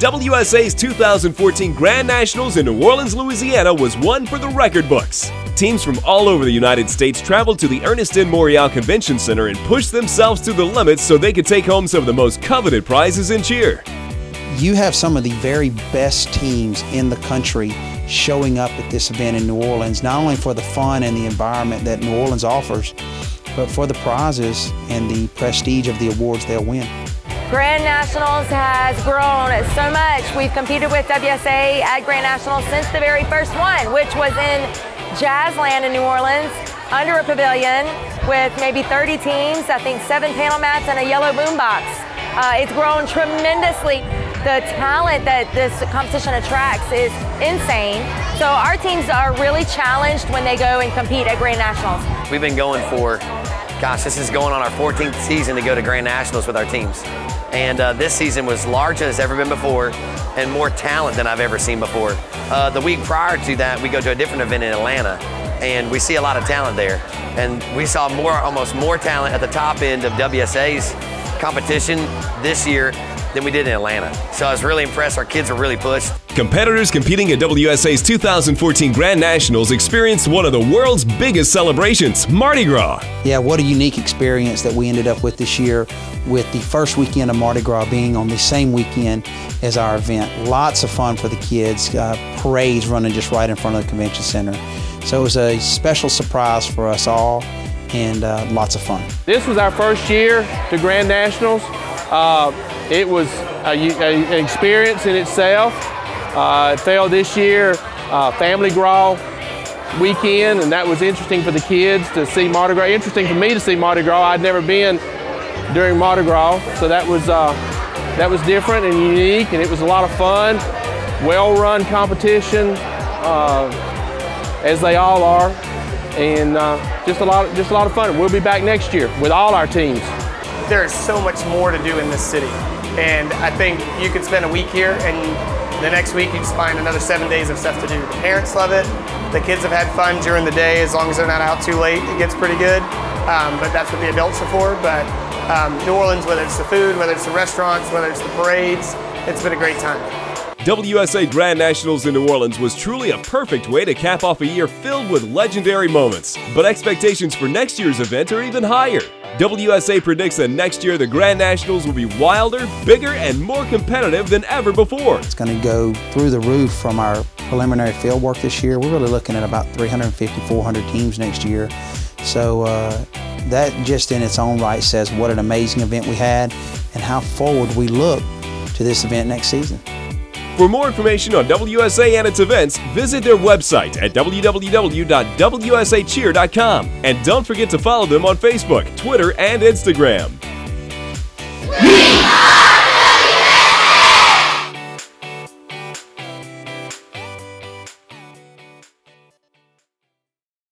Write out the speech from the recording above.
WSA's 2014 Grand Nationals in New Orleans, Louisiana was one for the record books. Teams from all over the United States traveled to the Ernest N. Morial Convention Center and pushed themselves to the limits so they could take home some of the most coveted prizes in cheer. You have some of the very best teams in the country showing up at this event in New Orleans, not only for the fun and the environment that New Orleans offers, but for the prizes and the prestige of the awards they'll win. Grand Nationals has grown so much. We've competed with WSA at Grand Nationals since the very first one, which was in Jazzland in New Orleans, under a pavilion with maybe 30 teams, I think 7 panel mats and a yellow boombox. It's grown tremendously. The talent that this competition attracts is insane. So our teams are really challenged when they go and compete at Grand Nationals. We've been going for, gosh, this is going on our 14th season to go to Grand Nationals with our teams. And this season was larger than it's ever been before and more talent than I've ever seen before. The week prior to that, we go to a different event in Atlanta and we see a lot of talent there. And we saw almost more talent at the top end of WSA's competition this year than we did in Atlanta. So I was really impressed. Our kids were really pushed. Competitors competing at WSA's 2014 Grand Nationals experienced one of the world's biggest celebrations, Mardi Gras. Yeah, what a unique experience that we ended up with this year, with the first weekend of Mardi Gras being on the same weekend as our event. Lots of fun for the kids, parades running just right in front of the convention center. So it was a special surprise for us all and lots of fun. This was our first year to Grand Nationals. It was an experience in itself. It fell this year, Family Gras weekend, and that was interesting for the kids to see Mardi Gras. Interesting for me to see Mardi Gras. I'd never been during Mardi Gras, so that was different and unique, and it was a lot of fun. Well-run competition, as they all are, and just a lot of fun. We'll be back next year with all our teams. There is so much more to do in this city, and I think you could spend a week here and the next week you just find another 7 days of stuff to do. The parents love it, the kids have had fun during the day. As long as they're not out too late, it gets pretty good, but that's what the adults are for. But New Orleans, whether it's the food, whether it's the restaurants, whether it's the parades, it's been a great time. WSA Grand Nationals in New Orleans was truly a perfect way to cap off a year filled with legendary moments. But expectations for next year's event are even higher. WSA predicts that next year the Grand Nationals will be wilder, bigger, and more competitive than ever before. It's going to go through the roof from our preliminary field work this year. We're really looking at about 350, 400 teams next year. So that just in its own right says what an amazing event we had and how forward we look to this event next season. For more information on WSA and its events, visit their website at www.wsacheer.com. And don't forget to follow them on Facebook, Twitter, and Instagram.